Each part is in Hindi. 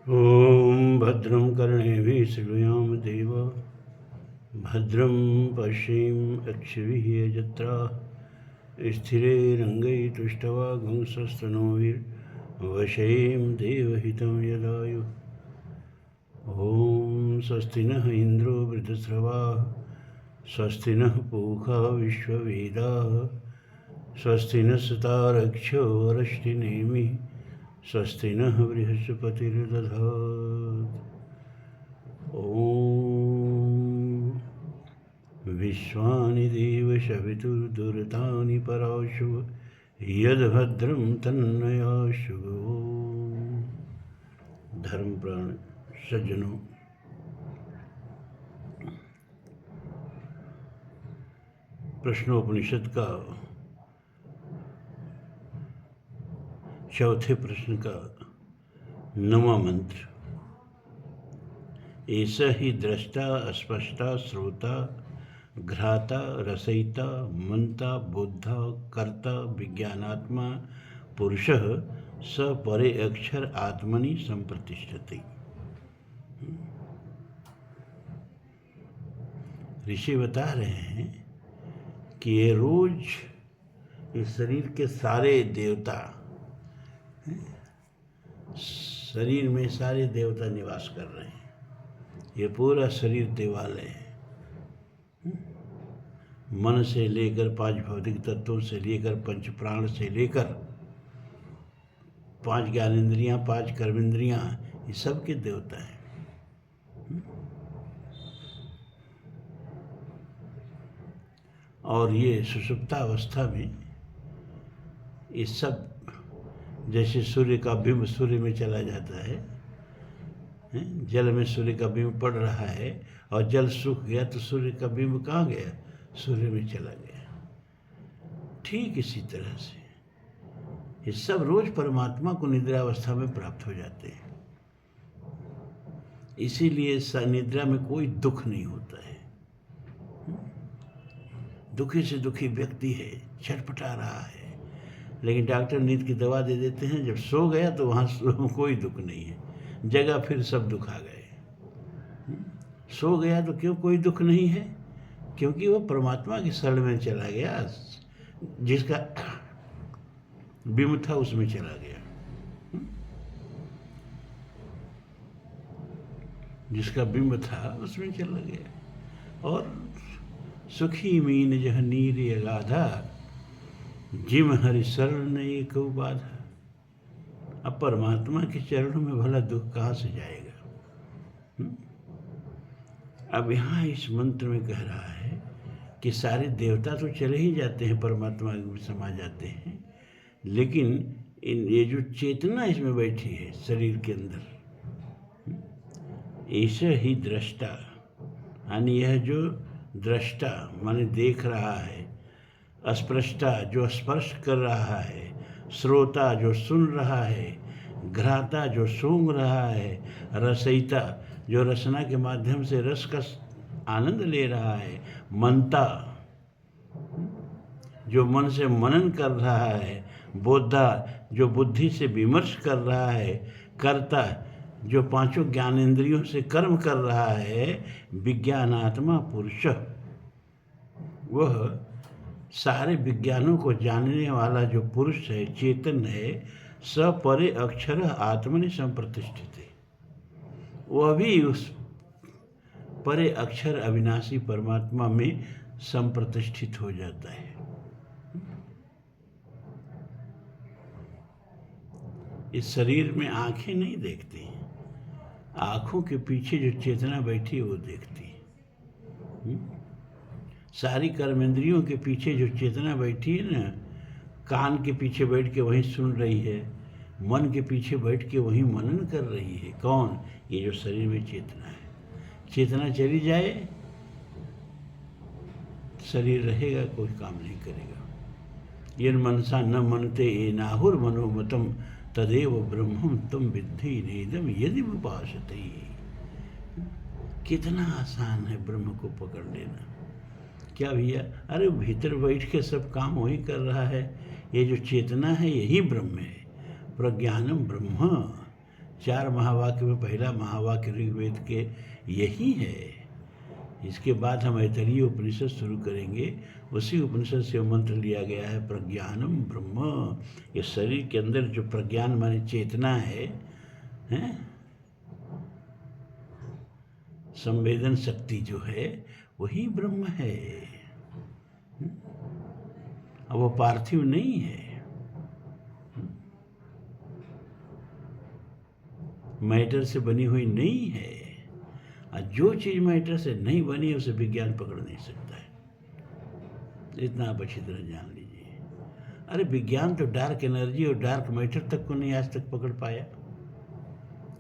ॐ भद्रं कर्णेभिः शृणुयाम देवा भद्रं पश्येम्क्षभिः यजत्राः स्थिरैरङ्गैस्तुष्टवागुंसस्तनूभिर्वशेम देवहितं यदायुः। ॐ स्वस्ति नः इन्द्रो वृद्धश्रवाः स्वस्ति नः पूषा विश्ववेदाः स्वस्ति नस्तारक्ष्यो अरिष्टनेमिः स्वस्ति नः बृहस्पतिर्दधात्। ॐ विश्वानि देव शवितुर्दुरितानि पराशु यद्भद्रं तन्नयाशु। धर्मप्राण सज्जनों, प्रश्नोपनिषद का चौथे प्रश्न का 9वां मंत्र। ऐसा ही दृष्टा स्पष्टा श्रोता घ्राता रसयिता मनता बोद्धा कर्ता विज्ञानात्मा पुरुषः स परे अक्षर आत्मनि संप्रतिष्ठते। ऋषि बता रहे हैं कि ये रोज इस शरीर के सारे देवता, शरीर में सारे देवता निवास कर रहे हैं। ये पूरा शरीर देवालय है। मन से लेकर 5 भौतिक तत्वों से लेकर 5 प्राण से लेकर 5 ज्ञानेंद्रियां 5 कर्मेंद्रियां, ये सब के देवता हैं। और ये सुषुप्तावस्था में ये सब, जैसे सूर्य का बिंब सूर्य में चला जाता है, जल में सूर्य का बिंब पड़ रहा है और जल सूख गया तो सूर्य का बिंब कहाँ गया? सूर्य में चला गया। ठीक इसी तरह से ये सब रोज परमात्मा को निद्रावस्था में प्राप्त हो जाते हैं। इसीलिए निद्रा में कोई दुख नहीं होता है। दुखी से दुखी व्यक्ति है, छटपटा रहा है, लेकिन डॉक्टर नींद की दवा दे देते हैं। जब सो गया तो वहाँ कोई दुख नहीं है, जगह फिर सब दुख आ गए। सो गया तो क्यों कोई दुख नहीं है? क्योंकि वो परमात्मा की शरण में चला गया, जिसका बिंब था उसमें चला गया। जिसका बिंब था उसमें चला गया। और सुखी मीन जह नीर अगाधा जिम हरि शरण एक बाधा। अब परमात्मा के चरणों में भला दुख कहाँ से जाएगा? अब यहाँ इस मंत्र में कह रहा है कि सारे देवता तो चले ही जाते हैं, परमात्मा में समा जाते हैं, लेकिन ये जो चेतना इसमें बैठी है शरीर के अंदर, ऐसा ही दृष्टा, यानी यह जो दृष्टा माने देख रहा है, स्पृष्टा जो स्पर्श कर रहा है, श्रोता जो सुन रहा है, घ्राता जो सूंघ रहा है, रसयिता जो रसना के माध्यम से रस का आनंद ले रहा है, मनता जो मन से मनन कर रहा है, बोद्धा जो बुद्धि से विमर्श कर रहा है, कर्ता जो 5 ज्ञानेंद्रियों से कर्म कर रहा है, विज्ञानात्मा पुरुष वह सारे विज्ञानों को जानने वाला जो पुरुष है, चेतन है, स परे अक्षर आत्मनि संप्रतिष्ठित है। वह भी उस परे अक्षर अविनाशी परमात्मा में संप्रतिष्ठित हो जाता है। इस शरीर में आंखें नहीं देखती, आंखों के पीछे जो चेतना बैठी है वो देखती है। सारी कर्मेंद्रियों के पीछे जो चेतना बैठी है ना, कान के पीछे बैठ के वहीं सुन रही है, मन के पीछे बैठ के वहीं मनन कर रही है। कौन? ये जो शरीर में चेतना है। चेतना चली जाए, शरीर रहेगा, कोई काम नहीं करेगा। ये मनसा न मनते ये नाहुर मनोमतम तदेव ब्रह्मम तुम विद्धि नेदम यदि उपासते। कितना आसान है ब्रह्म को पकड़ लेना। क्या भैया? अरे भीतर बैठ के सब काम वही कर रहा है। ये जो चेतना है यही ब्रह्म है। प्रज्ञानम ब्रह्म, 4 महावाक्य में पहला महावाक्य ऋग्वेद के यही है। इसके बाद हम ऐतरेय उपनिषद शुरू करेंगे। उसी उपनिषद से मंत्र लिया गया है, प्रज्ञानम ब्रह्म। ये शरीर के अंदर जो प्रज्ञान माने चेतना है, संवेदन शक्ति जो है वही ब्रह्म है। अब वो पार्थिव नहीं है, मैटर से बनी हुई नहीं है। और जो चीज़ मैटर से नहीं बनी उसे विज्ञान पकड़ नहीं सकता है। इतना आप अच्छी तरह जान लीजिए। अरे विज्ञान तो डार्क एनर्जी और डार्क मैटर तक को नहीं आज तक पकड़ पाया।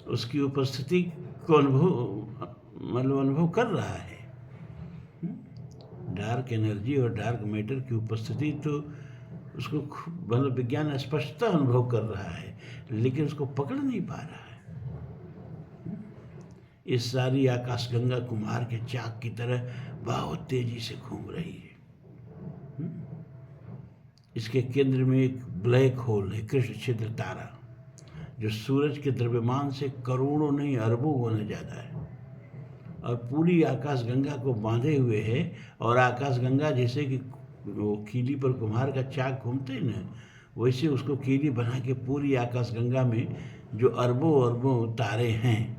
उसकी उपस्थिति को अनुभव कर रहा है। डार्क एनर्जी और डार्क मैटर की उपस्थिति तो उसको मतलब विज्ञान स्पष्टता अनुभव कर रहा है, लेकिन उसको पकड़ नहीं पा रहा है। इस सारी आकाशगंगा कुम्हार के चाक की तरह बहुत तेजी से घूम रही है। इसके केंद्र में एक ब्लैक होल है, कृष्ण छिद्र तारा, जो सूरज के द्रव्यमान से करोड़ों नहीं अरबों गुना ज़्यादा है और पूरी आकाशगंगा को बांधे हुए है। और आकाशगंगा जैसे कि वो कीली पर कुम्हार का चाक घूमते हैं ना, वैसे उसको कीली बना के पूरी आकाशगंगा में जो अरबों अरबों तारे हैं,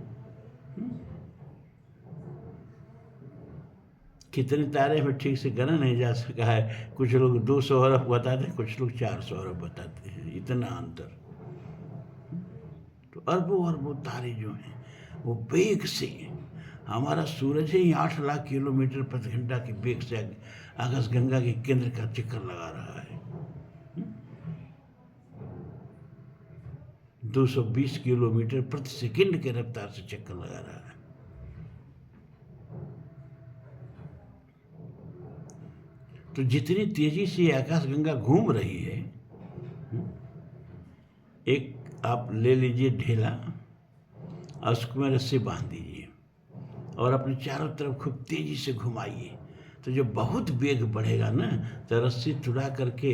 कितने तारे हमें ठीक से गना नहीं जा सका है। कुछ लोग 200 अरब बताते हैं, कुछ लोग 400 अरब बताते हैं, इतना अंतर। तो अरबों अरबों तारे जो हैं वो वेग से, हमारा सूरज ही 8 लाख किलोमीटर प्रति घंटा के वेग से आकाशगंगा के केंद्र का चक्कर लगा रहा है। 220 किलोमीटर प्रति सेकंड के रफ्तार से चक्कर लगा रहा है। तो जितनी तेजी से आकाशगंगा घूम रही है, एक आप ले लीजिए ढेला और उसको में रस्सी बांध दीजिए और अपने चारों तरफ खूब तेजी से घुमाइए। तो जो बहुत वेग बढ़ेगा ना, तो रस्सी चुरा करके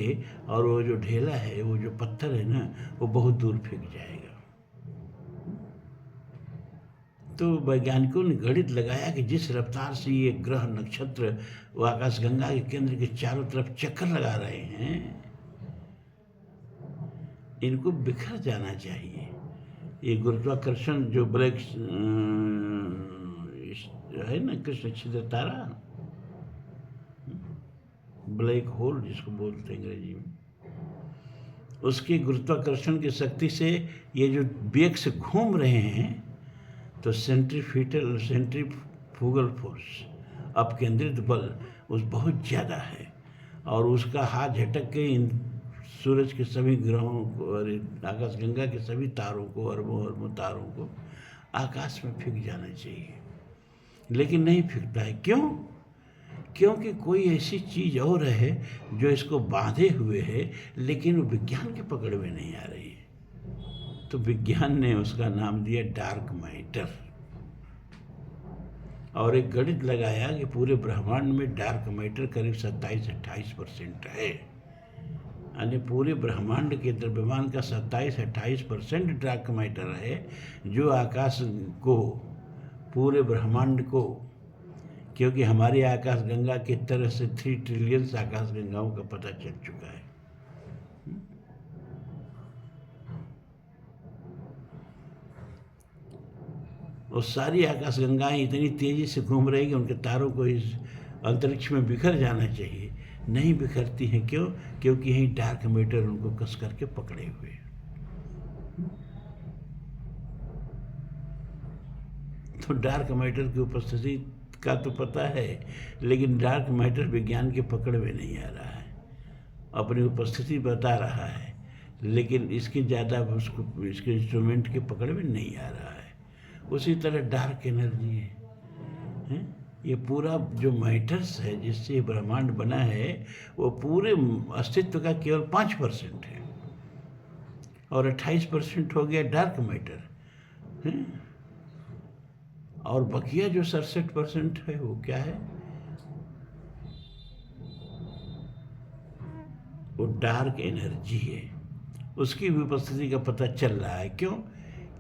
और वो जो ढेला है, वो जो पत्थर है ना, वो बहुत दूर फेंक जाएगा। तो वैज्ञानिकों ने गणित लगाया कि जिस रफ्तार से ये ग्रह नक्षत्र वो आकाशगंगा के केंद्र के चारों तरफ चक्कर लगा रहे हैं, इनको बिखर जाना चाहिए। ये गुरुत्वाकर्षण जो ब्लैक है ना, कृष्ण छिद्र तारा, ब्लैक होल जिसको बोलते हैं अंग्रेजी में, उसके गुरुत्वाकर्षण की शक्ति से ये जो वेग से घूम रहे हैं, तो सेंट्रीफ्यूगल फोर्स, अपकेंद्रित बल उस बहुत ज़्यादा है और उसका हाथ झटक के इन सूरज के सभी ग्रहों को और आकाशगंगा के सभी तारों को, अरबों अरबों तारों को आकाश में फेंक जाना चाहिए। लेकिन नहीं फेंकता है। क्यों? क्योंकि कोई ऐसी चीज़ और है जो इसको बांधे हुए है, लेकिन वो विज्ञान के पकड़ में नहीं आ रही है। तो विज्ञान ने उसका नाम दिया डार्क मैटर और एक गणित लगाया कि पूरे ब्रह्मांड में डार्क मैटर करीब 27-28% है। यानी पूरे ब्रह्मांड के द्रव्यमान का 27-28% डार्क मैटर है, जो आकाश को, पूरे ब्रह्मांड को, क्योंकि हमारी आकाशगंगा की तरह से 3 ट्रिलियन आकाशगंगाओं का पता चल चुका है। और सारी आकाशगंगाएं इतनी तेजी से घूम रही कि उनके तारों को इस अंतरिक्ष में बिखर जाना चाहिए, नहीं बिखरती हैं। क्यों? क्योंकि यही डार्क मैटर उनको कस करके पकड़े हुए हैं। तो डार्क मैटर की उपस्थिति का तो पता है, लेकिन डार्क मैटर विज्ञान के पकड़ में नहीं आ रहा है। अपनी उपस्थिति बता रहा है, लेकिन इसकी ज़्यादा उसको, इसके इंस्ट्रूमेंट के पकड़ में नहीं आ रहा है। उसी तरह डार्क एनर्जी है। ये पूरा जो मैटर्स है जिससे ब्रह्मांड बना है, वो पूरे अस्तित्व का केवल 5% है और 28% हो गया डार्क मैटर है। और बकिया जो 67% है वो क्या है? वो डार्क एनर्जी है। उसकी भी उपस्थिति का पता चल रहा है। क्यों?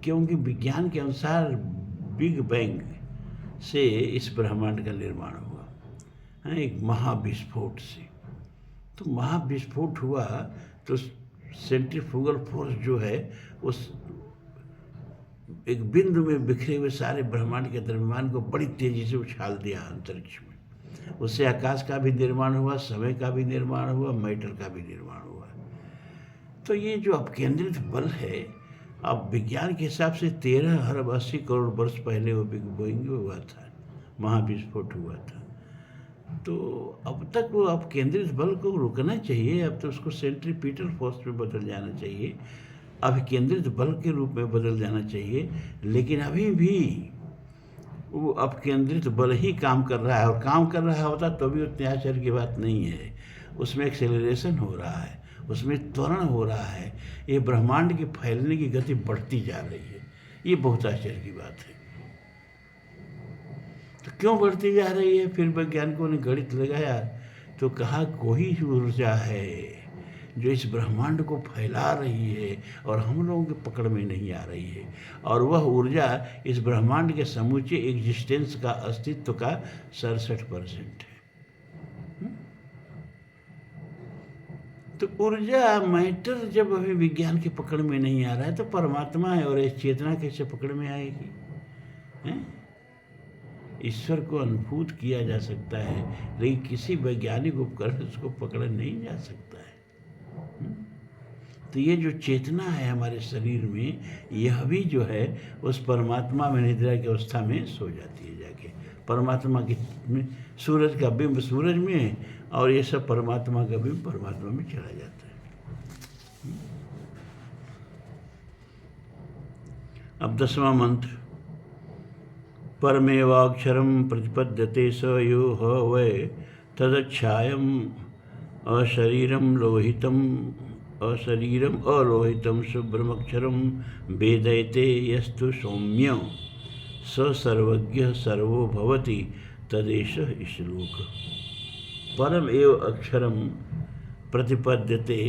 क्योंकि विज्ञान के अनुसार बिग बैंग से इस ब्रह्मांड का निर्माण हुआ है, एक महाविस्फोट से। तो महाविस्फोट हुआ तो सेंट्रीफ्यूगल फोर्स जो है उस एक बिंदु में बिखरे हुए सारे ब्रह्मांड के द्रव्यमान को बड़ी तेजी से उछाल दिया अंतरिक्ष में। उससे आकाश का भी निर्माण हुआ, समय का भी निर्माण हुआ, मैटर का भी निर्माण हुआ। तो ये जो अपकेंद्रित बल है, अब विज्ञान के हिसाब से 13 अरब 80 करोड़ वर्ष पहले वो बिग बैंग हुआ था, महाविस्फोट हुआ था। तो अब तक वो अपकेंद्रित बल को रुकना चाहिए, अब तो उसको सेंट्रीपिटल फोर्स में बदल जाना चाहिए, अभिकेंद्रित बल के रूप में बदल जाना चाहिए। लेकिन अभी भी वो अपकेंद्रित बल ही काम कर रहा है, और काम कर रहा होता तो भी उतनी आश्चर्य की बात नहीं है। उसमें एक्सेलरेशन हो रहा है, उसमें त्वरण हो रहा है, ये ब्रह्मांड के फैलने की गति बढ़ती जा रही है। ये बहुत आश्चर्य की बात है। तो क्यों बढ़ती जा रही है? फिर वैज्ञानिकों ने गणित लगाया तो कहा कोई ऊर्जा है जो इस ब्रह्मांड को फैला रही है और हम लोगों के पकड़ में नहीं आ रही है, और वह ऊर्जा इस ब्रह्मांड के समूचे एग्जिस्टेंस का, अस्तित्व का 67% है। तो ऊर्जा, मैटर जब अभी विज्ञान के पकड़ में नहीं आ रहा है तो परमात्मा है और इस चेतना कैसे पकड़ में आएगी? हैं? ईश्वर को अनुभूत किया जा सकता है, लेकिन किसी वैज्ञानिक उपकरण उसको पकड़ा नहीं जा सकता है। तो ये जो चेतना है हमारे शरीर में, यह भी जो है उस परमात्मा में निद्रा की अवस्था में सो जाती है जाके। परमात्मा की में सूरज का बिंब सूरज में, और ये सब परमात्मा का बिंब परमात्मा में चला जाता है। अब 10वां मंत्र, परमेवाक्षरम प्रतिपद्यते स यो ह वै तदच्छायम अशरीरम लोहितम अलोहितम शुभ्रमक्षरम वेदयते यस्तु सौम्य स सर्वज्ञ सर्वो भवति तदेश श्लोक। परम एव अक्षरम प्रतिपद्यते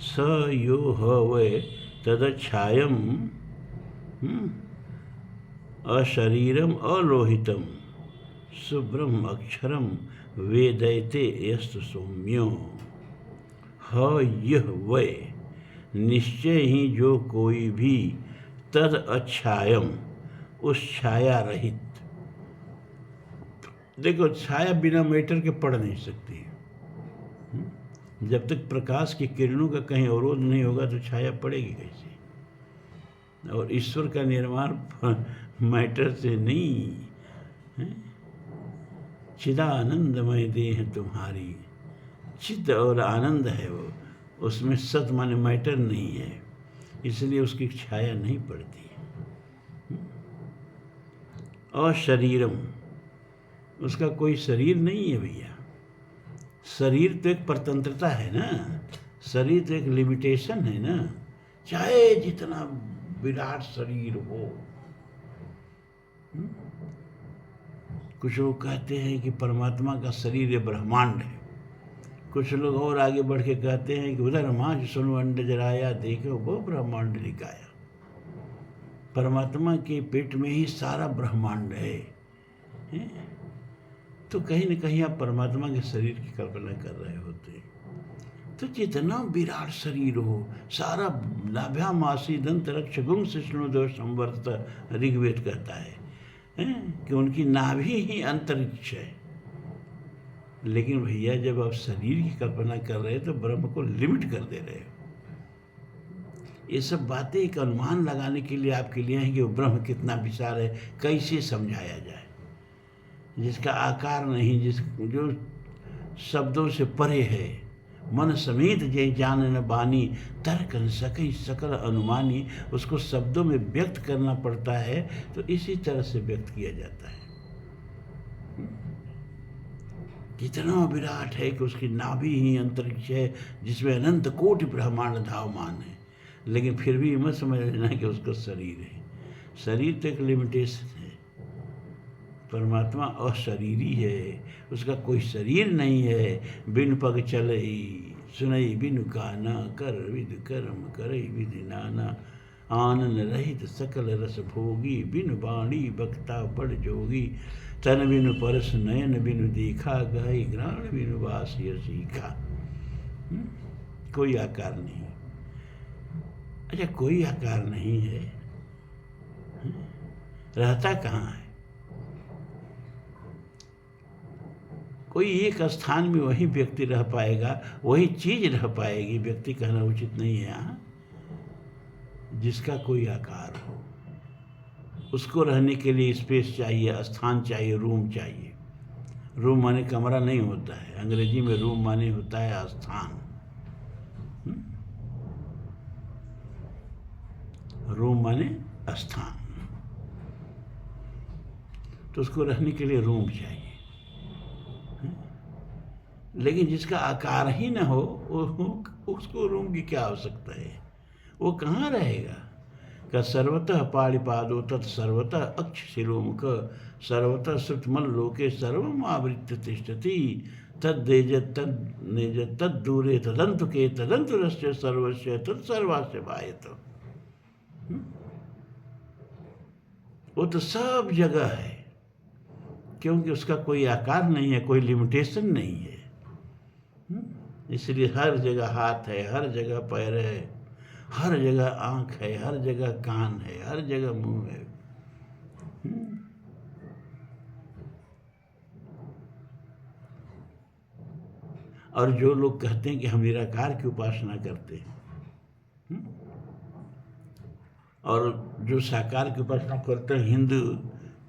स यो ह वै तदच्छायम अशरीरम अलोहितम शुभ्रम अक्षरम वेदयते यस्तु सौम्यो ह यह वै, निश्चय ही जो कोई भी तद अच्छायम, उस छाया रहित। देखो, छाया बिना मैटर के पड़ नहीं सकती। जब तक प्रकाश की किरणों का कहीं अवरोध नहीं होगा तो छाया पड़ेगी कैसे? और ईश्वर का निर्माण मैटर से नहीं है। चिदानंदमय देह तुम्हारी, चित्त और आनंद है वो, उसमें सत माने मैटर नहीं है, इसलिए उसकी छाया नहीं पड़ती। और शरीरम, उसका कोई शरीर नहीं है भैया। शरीर तो एक परतंत्रता है ना, शरीर तो एक लिमिटेशन है ना, चाहे जितना विराट शरीर हो। कुछ लोग कहते हैं कि परमात्मा का शरीर ये ब्रह्मांड है, कुछ लोग और आगे बढ़ के कहते हैं कि उधर माँ सुनो अंड जराया देखो वो ब्रह्मांड लिखाया। परमात्मा के पेट में ही सारा ब्रह्मांड है। तो कहीं न कहीं आप परमात्मा के शरीर की कल्पना कर रहे होते हैं। तो जितना विराट शरीर हो, सारा नाभ्यामासी दंत रक्ष गुम शिष्णु दो संवर्त ऋग्वेद कहता है कि उनकी नाभि ही अंतरिक्ष है। लेकिन भैया जब आप शरीर की कल्पना कर रहे हैं तो ब्रह्म को लिमिट कर दे रहे हो। ये सब बातें एक अनुमान लगाने के लिए आपके लिए हैं कि वो ब्रह्म कितना विशाल है, कैसे समझाया जाए, जिसका आकार नहीं, जो शब्दों से परे है। मन समेत जय जान न बानी, तर्क न सके सकल अनुमानी। उसको शब्दों में व्यक्त करना पड़ता है तो इसी तरह से व्यक्त किया जाता है। कितना विराट है कि उसकी नाभि ही अंतरिक्ष है जिसमें अनंत कोटि ब्रह्मांड धावमान है। लेकिन फिर भी मत समझ लेना कि उसका शरीर है। शरीर तो एक लिमिटेशन है। परमात्मा अशरीरी है, उसका कोई शरीर नहीं है। बिन पग चलई सुनई बिनु गाना, कर विद कर्म करई विधि नाना। आनन रहित सकल रस भोगी, बिनु बाणी बक्ता बड़ जोगी। तन बिनु परस नयन बिनु देखा, गहई ग्राण बिनु बास ये सीखा। कोई आकार नहीं। अच्छा, कोई आकार नहीं है, रहता कहाँ है? कोई एक स्थान में वही व्यक्ति रह पाएगा, वही चीज रह पाएगी, व्यक्ति कहना उचित नहीं है यहाँ, जिसका कोई आकार हो। उसको रहने के लिए स्पेस चाहिए, स्थान चाहिए, रूम चाहिए। रूम माने कमरा नहीं होता है, अंग्रेजी में रूम माने होता है स्थान। रूम माने स्थान, तो उसको रहने के लिए रूम चाहिए। लेकिन जिसका आकार ही ना हो, उसको रूम की क्या आवश्यकता है? वो कहाँ रहेगा? का सर्वतः पाणिपादो तत् सर्वतः अक्षशिरोमुख, सर्वतः श्रुतमल्लोके सर्वम् आवृत्य तिष्ठति, तद्देज तद्नेज तद्दूरे तदन्तुके तदन्तुरस्य सर्वस्य तत्सर्वास्य बाह्यत। वो तो सब जगह है, क्योंकि उसका कोई आकार नहीं है, कोई लिमिटेशन नहीं है। इसलिए हर जगह हाथ है, हर जगह पैर है, हर जगह आँख है, हर जगह कान है, हर जगह मुंह है। और जो लोग कहते हैं कि हम निराकार की उपासना करते हैं, और जो साकार की उपासना करते हैं, हिंदू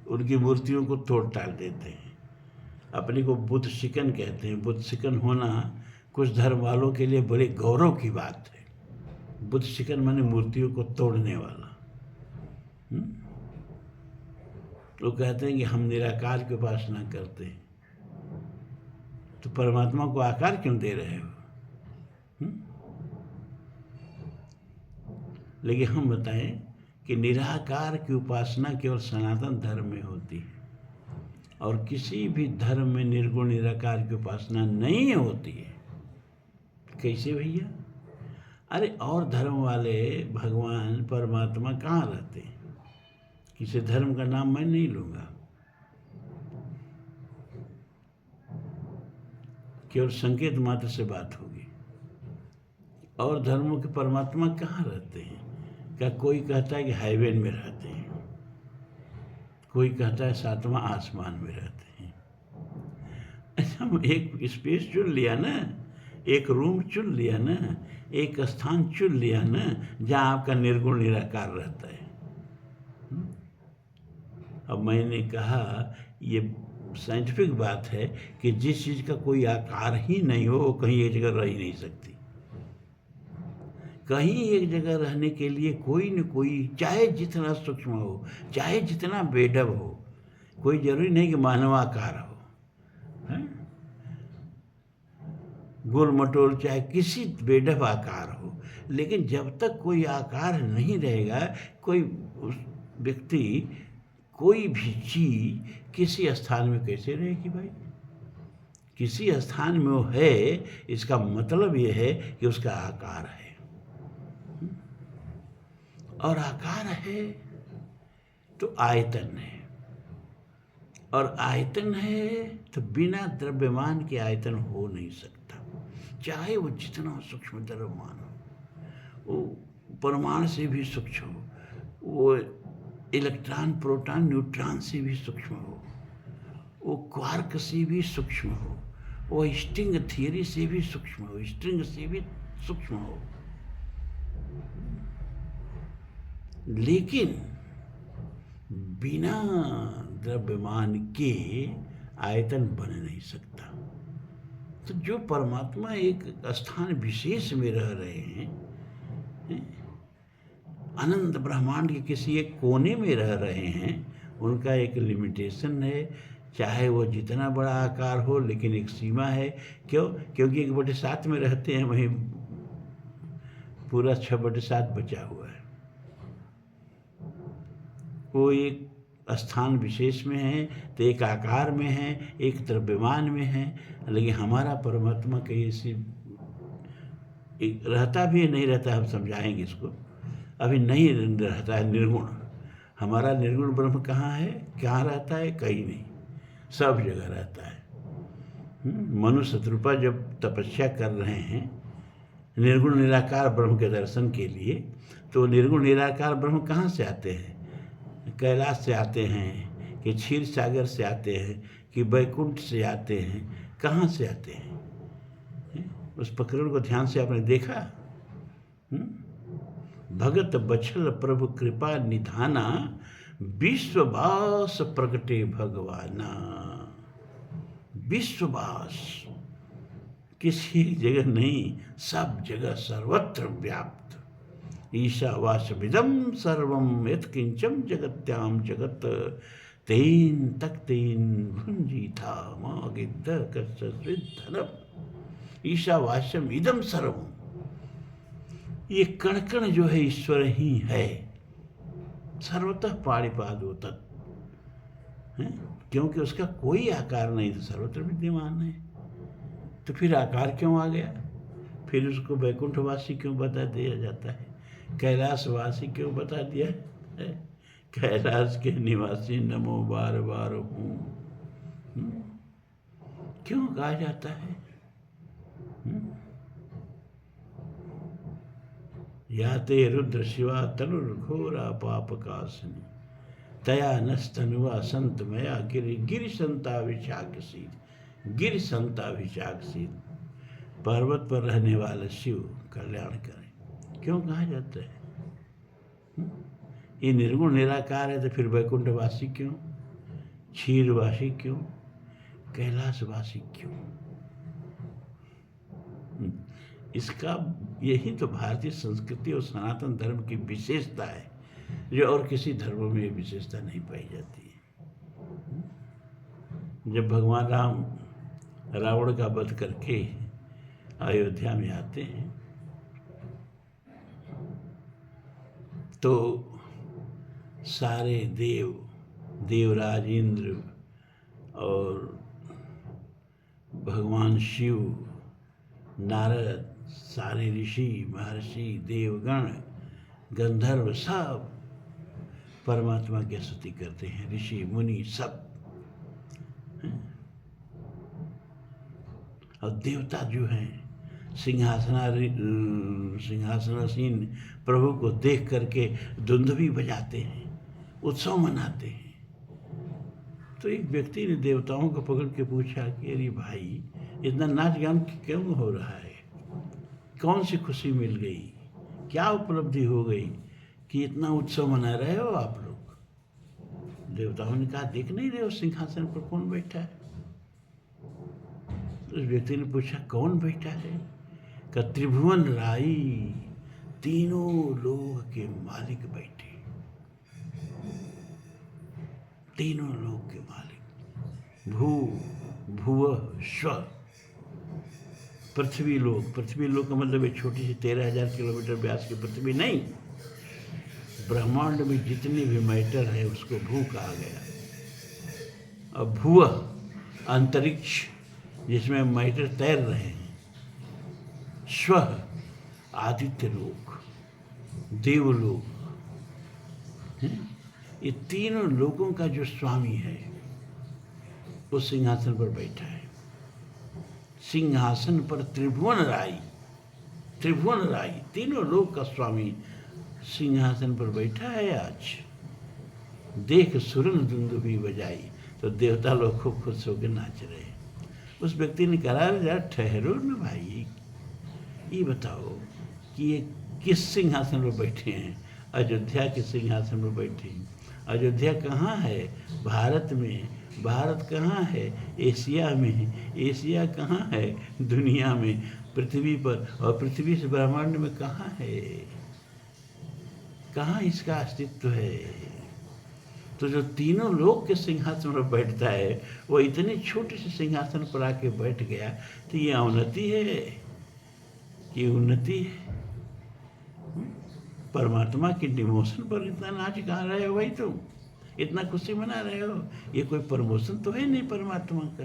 उनकी मूर्तियों को तोड़ टाल देते हैं। अपने को बुद्ध शिकन कहते हैं। बुद्ध शिकन होना कुछ धर्म वालों के लिए बड़े गौरव की बात है। बुद्ध शिकन माने मूर्तियों को तोड़ने वाला। तो कहते हैं कि हम निराकार की उपासना करते हैं, तो परमात्मा को आकार क्यों दे रहे हो? लेकिन हम बताएं कि निराकार की उपासना केवल सनातन धर्म में होती है, और किसी भी धर्म में निर्गुण निराकार की उपासना नहीं होती है। कैसे भैया? अरे और धर्म वाले भगवान परमात्मा कहाँ रहते हैं? किसी धर्म का नाम मैं नहीं लूँगा, केवल संकेत मात्र से बात होगी। और धर्मों के परमात्मा कहाँ रहते हैं? क्या कोई कहता है कि हेवन में रहते हैं, कोई कहता है सातवां आसमान में रहते हैं। अच्छा, हम एक स्पेस चुन लिया ना, एक रूम चुन लिया ना, एक स्थान चुन लिया ना, जहाँ आपका निर्गुण निराकार रहता है। अब मैंने कहा ये साइंटिफिक बात है कि जिस चीज़ का कोई आकार ही नहीं हो, वो कहीं एक जगह रह ही नहीं सकती। कहीं एक जगह रहने के लिए कोई न कोई, चाहे जितना सूक्ष्म हो, चाहे जितना बेढब हो, कोई जरूरी नहीं कि मानवाकार हो, गोल मटोल चाहे किसी बेढब आकार हो, लेकिन जब तक कोई आकार नहीं रहेगा, कोई व्यक्ति, कोई भी चीज किसी स्थान में कैसे रहेगी भाई? किसी स्थान में वो है, इसका मतलब ये है कि उसका आकार है, और आकार है तो आयतन है, और आयतन है तो बिना द्रव्यमान के आयतन हो नहीं सकता, चाहे वो जितना सूक्ष्म द्रव्यमान हो, वो परमाणु से भी सूक्ष्म हो, वो इलेक्ट्रॉन प्रोटॉन न्यूट्रॉन से भी सूक्ष्म हो, वो क्वार्क से भी सूक्ष्म हो, वो स्ट्रिंग थियरी से भी सूक्ष्म हो, स्ट्रिंग से भी सूक्ष्म हो, लेकिन बिना द्रव्यमान के आयतन बन नहीं सकता। तो जो परमात्मा एक स्थान विशेष में रह रहे हैं, अनंत ब्रह्मांड के किसी एक कोने में रह रहे हैं, उनका एक लिमिटेशन है, चाहे वो जितना बड़ा आकार हो, लेकिन एक सीमा है। क्यों? क्योंकि 1/7 में रहते हैं, वहीं पूरा 6/7 बचा हुआ है। वो एक स्थान विशेष में है, तो एक आकार में है, एक द्रव्यमान में है, लेकिन हमारा परमात्मा कहीं ऐसी रहता भी नहीं रहता, हम समझाएंगे इसको। अभी नहीं रहता है निर्गुण। हमारा निर्गुण ब्रह्म कहाँ है, कहाँ रहता है? कहीं नहीं, सब जगह रहता है। मनु शत्रुपा जब तपस्या कर रहे हैं निर्गुण निराकार ब्रह्म के दर्शन के लिए, तो निर्गुण निराकार ब्रह्म कहाँ से आते हैं? कैलाश से आते हैं कि क्षीर सागर से आते हैं कि बैकुंठ से आते हैं? कहाँ से आते हैं? उस प्रकरण को ध्यान से आपने देखा? भगत बछल प्रभु कृपा निधाना, विश्ववास प्रगटे भगवाना। विश्ववास किसी जगह नहीं, सब जगह सर्वत्र व्याप्त। ईशावासमिदं सर्वं यत्किंचन जगत्याम जगत, तेन तक्तेन भुंजीथा मा गिद्ध कस्यचिद्धनम्। ईशावास्यम इदम सर्वम, ये कण कण जो है ईश्वर ही है। सर्वतः पाणिपादो तत्, क्योंकि उसका कोई आकार नहीं तो सर्वत्र विद्यमान है। तो फिर आकार क्यों आ गया? फिर उसको वैकुंठवासी क्यों बता दिया जाता है? कैलाशवासी क्यों बता दिया है? कैलाश के निवासी नमो बार बार हूँ क्यों कहा जाता है? याते रुद्र शिवा तनुर्घोरा पापकासिनी, तया नस्तनुवा संत मया गिरि गिरि संताभिषाकशील। गिरि संताभिषाकशील, पर्वत पर रहने वाले शिव कल्याण करें, क्यों कहा जाता है? ये निर्गुण निराकार है तो फिर वैकुंठवासी क्यों, क्षीरवासी क्यों, कैलाशवासी क्यों? इसका यही तो भारतीय संस्कृति और सनातन धर्म की विशेषता है, जो और किसी धर्म में ये विशेषता नहीं पाई जाती है। जब भगवान राम रावण का वध करके अयोध्या में आते हैं तो सारे देवराज इंद्र और भगवान शिव, नारद, सारे ऋषि महर्षि देवगण गंधर्व सब परमात्मा की स्तुति करते हैं। ऋषि मुनि सब, और देवता जो हैं सिंहासनासीन प्रभु को देख करके दुंदुभी बजाते हैं, उत्सव मनाते हैं। तो एक व्यक्ति ने देवताओं को पकड़ के पूछा कि अरे भाई, इतना नाच गान क्यों हो रहा है? कौन सी खुशी मिल गई, क्या उपलब्धि हो गई कि इतना उत्सव मना रहे हो आप लोग? देवताओं ने कहा, देख नहीं रहे हो सिंहासन पर कौन बैठा है? उस व्यक्ति ने पूछा, कौन बैठा है? का त्रिभुवन राई, तीनों लोग के मालिक बैठे, तीनों लोग के मालिक। भू भुव स्व, पृथ्वी लोक का मतलब एक छोटी सी 13,000 किलोमीटर व्यास की पृथ्वी नहीं, ब्रह्मांड में जितने भी मैटर है उसको भू कहा गया। और भुव अंतरिक्ष जिसमें मैटर तैर रहे हैं, स्व आदित्य लोक, देवलोक, ये तीनों लोगों का जो स्वामी है वो सिंहासन पर बैठा है। सिंहासन पर त्रिभुवन राई तीनों लोक का स्वामी सिंहासन पर बैठा है। आज देख सुरन दुंदुभी बजाई, तो देवता लोग खूब खुश होकर नाच रहे। उस व्यक्ति ने कहा, यार ठहरो न भाई, ये बताओ कि ये किस सिंहासन पर बैठे हैं? अयोध्या के सिंहासन पर बैठे हैं। अयोध्या कहाँ है? भारत में। भारत कहाँ है? एशिया में। एशिया कहाँ है? दुनिया में, पृथ्वी पर। और पृथ्वी से ब्रह्मांड में कहाँ है? कहाँ इसका अस्तित्व है? तो जो तीनों लोग के सिंहासन पर बैठता है वो इतने छोटे से सिंहासन पर आके बैठ गया, तो ये अवनति है, ये उन्नति है? परमात्मा की डिमोशन पर इतना नाच गा रहे हो भाई, तुम इतना खुशी मना रहे हो, ये कोई प्रमोशन तो है नहीं परमात्मा का।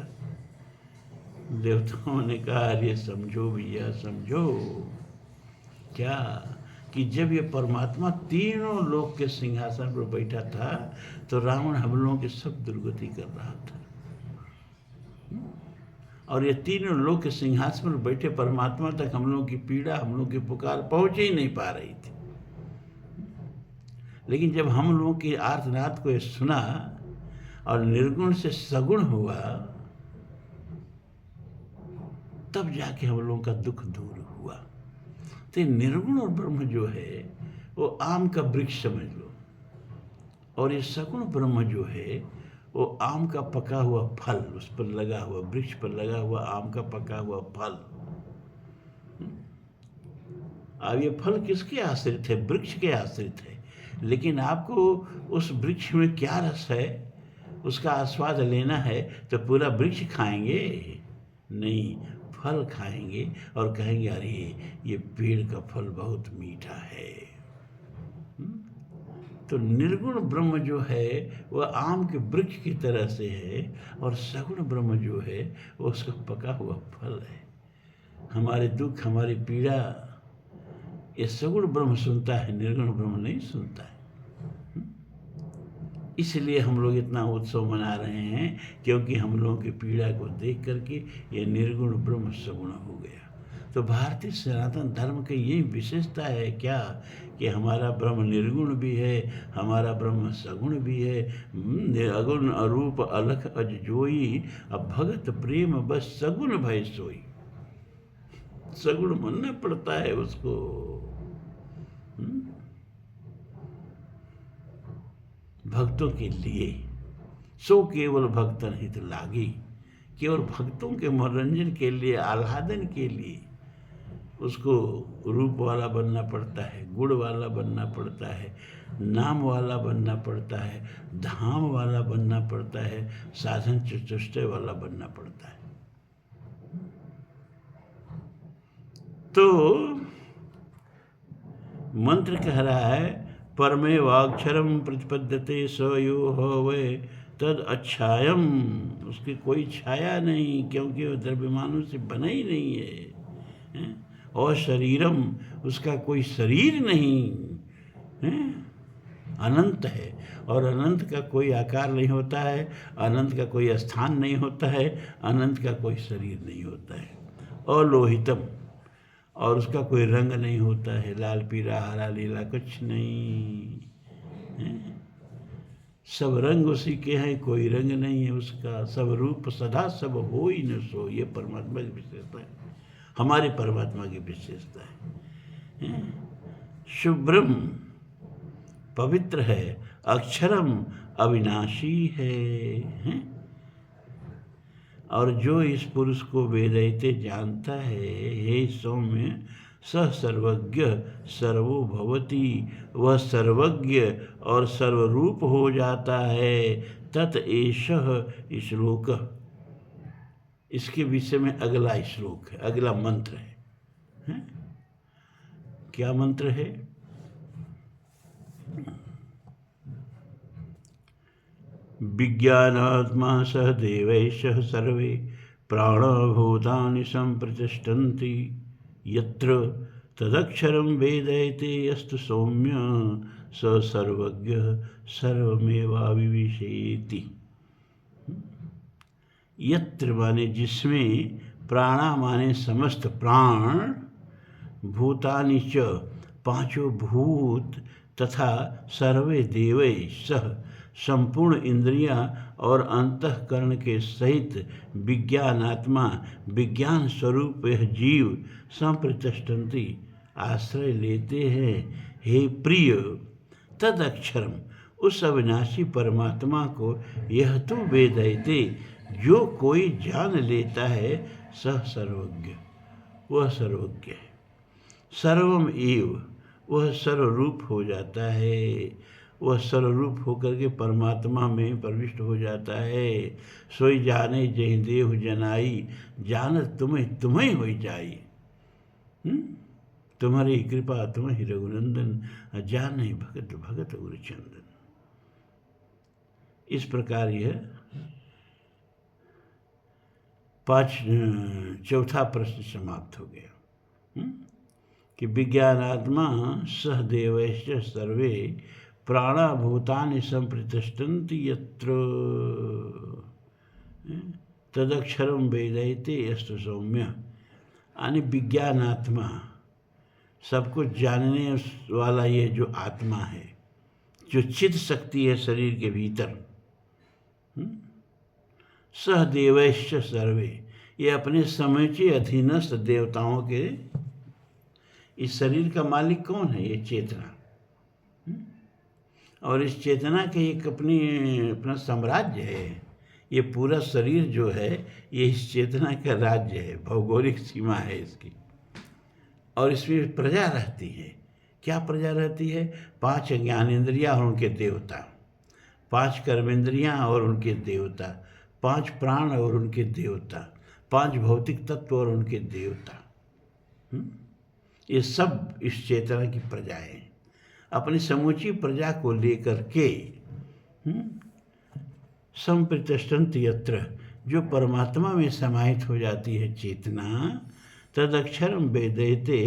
देवताओं ने कहा, अरे समझो भैया समझो, क्या कि जब ये परमात्मा तीनों लोक के सिंहासन पर बैठा था तो रावण हम लोगों की सब दुर्गति कर रहा था। और ये तीनों लोक के सिंहासन पर बैठे परमात्मा तक हम लोगों की पीड़ा, हम लोगों की पुकार पहुंच ही नहीं पा रही थी। लेकिन जब हम लोगों की आर्तनाद को ये सुना और निर्गुण से सगुण हुआ, तब जाके हम लोगों का दुख दूर हुआ। तो निर्गुण और ब्रह्म जो है वो आम का वृक्ष समझ लो, और ये सगुण ब्रह्म जो है वो आम का पका हुआ फल, उस पर लगा हुआ, वृक्ष पर लगा हुआ आम का पका हुआ फल। अब ये फल किसके आश्रित है? वृक्ष के आश्रित है। लेकिन आपको उस वृक्ष में क्या रस है, उसका आस्वाद लेना है तो पूरा वृक्ष खाएंगे नहीं, फल खाएंगे और कहेंगे अरे ये पेड़ का फल बहुत मीठा है। तो निर्गुण ब्रह्म जो है वह आम के वृक्ष की तरह से है, और सगुण ब्रह्म जो है वो उसका पका हुआ फल है। हमारे दुख, हमारी पीड़ा ये सगुण ब्रह्म सुनता है, निर्गुण ब्रह्म नहीं सुनता है। इसलिए हम लोग इतना उत्सव मना रहे हैं, क्योंकि हम लोगों की पीड़ा को देख करके ये निर्गुण ब्रह्म सगुण हो गया। तो भारतीय सनातन धर्म की यही विशेषता है क्या, कि हमारा ब्रह्म निर्गुण भी है, हमारा ब्रह्म सगुण भी है। अगुण अरूप अलख अज जोई, अब भगत प्रेम बस सगुण भय सोई। सगुण मानना पड़ता है उसको। भक्तों के लिए सो केवल भक्तन हित लागी, केवल भक्तों के मनोरंजन के लिए, आह्लादन के लिए उसको रूप वाला बनना पड़ता है, गुण वाला बनना पड़ता है, नाम वाला बनना पड़ता है, धाम वाला बनना पड़ता है, साधन चतुष्टय वाला बनना पड़ता है। तो मंत्र कह रहा है परमे वाक्षरम प्रतिपद्यते स यो वै तद अच्छायम, उसकी कोई छाया नहीं, क्योंकि वह द्रव्यमानों से बना ही नहीं है। और शरीरम, उसका कोई शरीर नहीं है, अनंत है, और अनंत का कोई आकार नहीं होता है, अनंत का कोई स्थान नहीं होता है, अनंत का कोई शरीर नहीं होता है। अलोहितम, और उसका कोई रंग नहीं होता है, लाल पीला हरा नीला कुछ नहीं है। सब रंग उसी के हैं, कोई रंग नहीं है उसका। सब रूप सदा सब हो ही न सो, ये परमात्मा की विशेषता है, हमारे परमात्मा की विशेषता है। शुभ्रम, पवित्र है, अक्षरम, अविनाशी है। और जो इस पुरुष को वेदयते जानता है, हे सौम्य स सर्वज्ञ सर्वो भवति, वह सर्वज्ञ और सर्वरूप हो जाता है। तत एषः श्लोक, इसके विषय में अगला श्लोक है, अगला मंत्र है? क्या मंत्र है? विज्ञानात्मा सह देवैश्च सर्वे प्राणभूतानि सम्प्रतिष्ठन्ति, यत्र तदक्षरं वेदयते यस्तु सौम्य स सर्वज्ञ सर्वमेवाविवेशयति। यत्र माने जिसमें, प्राणा माने समस्त प्राण, भूतानि च पांचों भूत, तथा सर्वे देवै सह संपूर्ण इंद्रियां और अंतःकरण के सहित विज्ञानात्मा विज्ञान स्वरूप यह जीव संप्रतिष्ठन्ति आश्रय लेते हैं। हे प्रिय, तद अक्षरम, उस अविनाशी परमात्मा को यह तो वेदयते, जो कोई जान लेता है, सह सर्वज्ञ, वह सर्वज्ञ है। सर्वम एव, वह सर्वरूप हो जाता है, वह सर्वरूप होकर के परमात्मा में प्रविष्ट हो जाता है। सोई जाने जहि देव जनाई, जानत तुम्हें तुम्हें हो जाई। तुम्हारी कृपा तुम्हें रघुनंदन, जाने भगत भगत गुरुचंदन। इस प्रकार यह चौथा प्रश्न समाप्त हो गया। कि विज्ञानात्मा सह देवैश्च सर्वे प्राणा भूतानि संप्रतिष्ठन्ति यत्र तदक्षरम वेदैते यस्तु सौम्य। यानी विज्ञानात्मा, सब कुछ जानने वाला ये जो आत्मा है, जो चित्त शक्ति है शरीर के भीतर, सह देवैश्च सर्वे, ये अपने समूचे अधीनस्थ देवताओं के, इस शरीर का मालिक कौन है? ये चेतना। और इस चेतना के एक अपना साम्राज्य है। ये पूरा शरीर जो है ये इस चेतना का राज्य है, भौगोलिक सीमा है इसकी। और इसमें प्रजा रहती है। क्या प्रजा रहती है? 5 ज्ञानेंद्रियाँ और उनके देवता, 5 कर्मेंद्रियाँ और उनके देवता, 5 प्राण और उनके देवता, 5 भौतिक तत्व और उनके देवता। ये सब इस चेतना की प्रजा है। अपनी समूची प्रजा को लेकर के संप्रतिष्ठन्ति यत्र, जो परमात्मा में समाहित हो जाती है चेतना, तदक्षरम वेदैते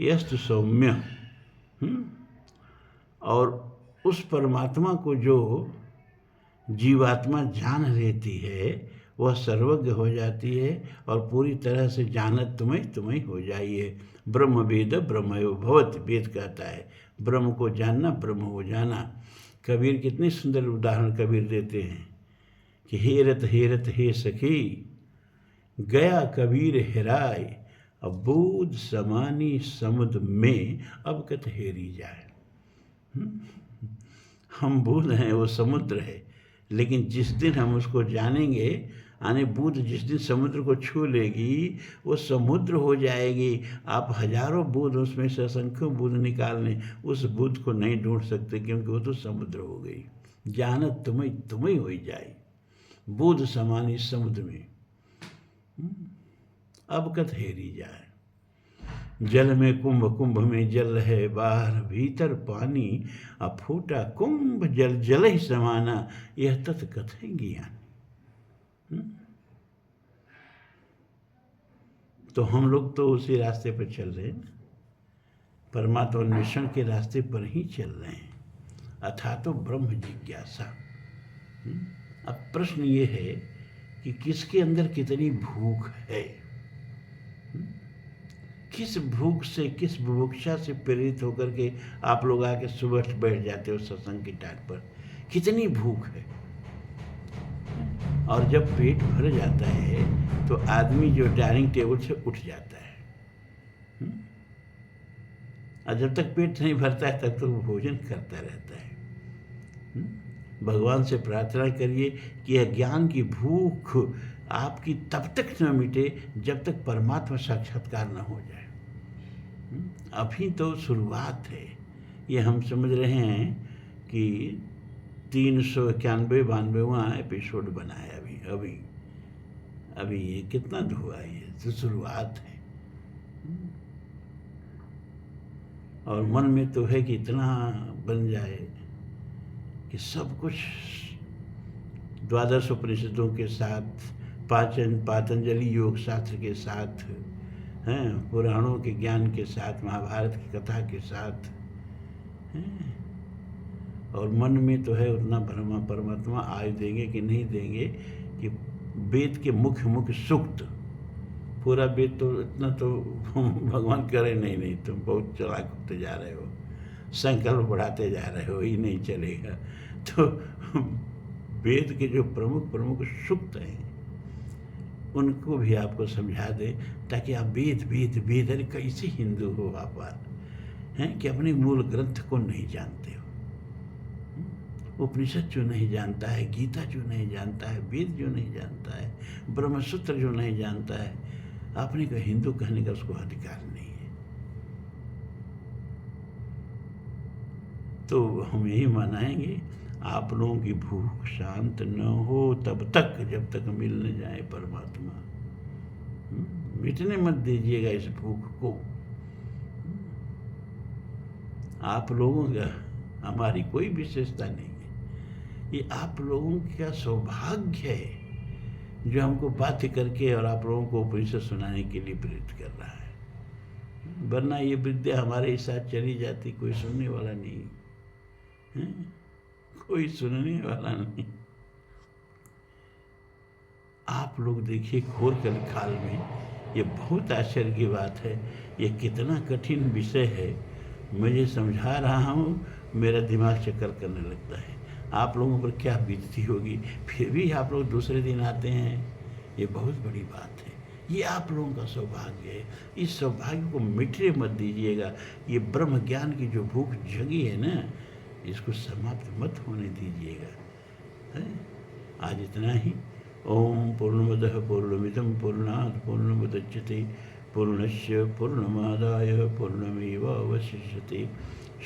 यस्तु सौम्य। और उस परमात्मा को जो जीवात्मा जान लेती है वह सर्वज्ञ हो जाती है और पूरी तरह से जानत तुम्हें हो जाइए। ब्रह्म वेद ब्रह्मयो भवति, वेद कहता है ब्रह्म को जानना ब्रह्म हो जाना। कबीर कितने सुंदर उदाहरण कबीर देते हैं कि हेरत हेरत हे सखी, गया कबीर हेराय, अब बूद समानी समुद्र में अब कत हेरी जाए। हम बूद हैं, वो समुद्र है, लेकिन जिस दिन हम उसको जानेंगे, यानी बूंद जिस दिन समुद्र को छू लेगी वो समुद्र हो जाएगी। आप हजारों बूंद उसमें से असंख्यों बूंद निकाल लें, उस बूंद को नहीं ढूंढ सकते, क्योंकि वो तो समुद्र हो गई। जानत तुम्हें हो जाए, बूंद समान इस समुद्र में अब कत हेरी जाए। जल में कुंभ, कुंभ में जल है बाहर, भीतर पानी अफूटा कुंभ, जल जल ही समाना, यह तत् कथय ज्ञान। तो हम लोग तो उसी रास्ते पर चल रहे हैं, परमात्मा अन्वेषण के रास्ते पर ही चल रहे हैं, अथा तो ब्रह्म जिज्ञासा। अब प्रश्न ये है कि किसके अंदर कितनी भूख है, किस भूख से, किस बुभुक्षा से प्रेरित होकर के आप लोग आके सुबह बैठ जाते हो सत्संग की टाट पर, कितनी भूख है। और जब पेट भर जाता है तो आदमी जो डाइनिंग टेबल से उठ जाता है, और जब तक पेट नहीं भरता है तब तक वो भोजन करता रहता है। भगवान से प्रार्थना करिए कि यह ज्ञान की भूख आपकी तब तक न मिटे जब तक परमात्मा साक्षात्कार न हो जाए। अभी तो शुरुआत है। ये हम समझ रहे हैं कि 391-92वां एपिसोड बना है अभी ये कितना धुआ है, तो शुरुआत है। और मन में तो है कि इतना बन जाए कि सब कुछ द्वादश उपनिषदों के साथ, पातंजलि योग शास्त्र के साथ, हैं पुराणों के ज्ञान के साथ, महाभारत की कथा के साथ, और मन में तो है उतना परमात्मा आयु देंगे कि नहीं देंगे कि वेद के मुख्य सूक्त, पूरा वेद तो इतना तो भगवान करे नहीं, तुम बहुत चालाक होते जा रहे हो, संकल्प बढ़ाते जा रहे हो, ये नहीं चलेगा। तो वेद के जो प्रमुख सूक्त हैं उनको भी आपको समझा दे, ताकि आप वेद अरे कैसे हिंदू हो आप हैं कि अपने मूल ग्रंथ को नहीं जानते हो। उपनिषद जो नहीं जानता है, गीता जो नहीं जानता है, वेद जो नहीं जानता है, ब्रह्मसूत्र जो नहीं जानता है, आपने का हिंदू कहने का उसको अधिकार नहीं है। तो हम यही मनाएंगे, आप लोगों की भूख शांत न हो तब तक, जब तक मिल न जाए परमात्मा। मिटने मत दीजिएगा इस भूख को। आप लोगों का, हमारी कोई विशेषता नहीं है, ये आप लोगों का सौभाग्य है जो हमको बाध्य करके और आप लोगों को उपनिषद सुनाने के लिए प्रेरित कर रहा है। वरना ये विद्या हमारे ही साथ चली जाती, कोई सुनने वाला नहीं है, कोई सुनने वाला नहीं। आप लोग देखिए घोर कलिकाल में, ये बहुत आश्चर्य की बात है, ये कितना कठिन विषय है। मुझे समझा रहा हूँ, मेरा दिमाग चक्कर करने लगता है। आप लोगों पर क्या बीतती होगी, फिर भी आप लोग दूसरे दिन आते हैं, ये बहुत बड़ी बात है। ये आप लोगों का सौभाग्य है। इस सौभाग्य को मिटने मत दीजिएगा। ये ब्रह्म ज्ञान की जो भूख जगी है ना, इसको समाप्त मत होने दीजिएगा, है? आज इतना ही। ओम पूर्णमदः पूर्णमिदं पूर्णात् पूर्णमुदच्यते पूर्णस्य पूर्णमादाय पूर्णमेवावशिष्यते।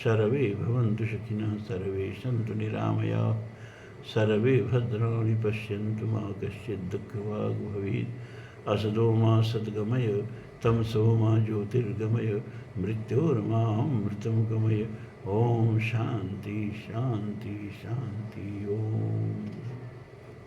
सर्वे भवन्तु सुखिनः, सर्वे सन्तु निरामयाः, सर्वे भद्राणि पश्यन्तु मा कश्चित् दुःखभाग् भवेत्। असतो मा सद्गमय तमसो मा ज्योतिर्गमय मृत्योर्मामृतं गमय। ओम शांति शांति शांति।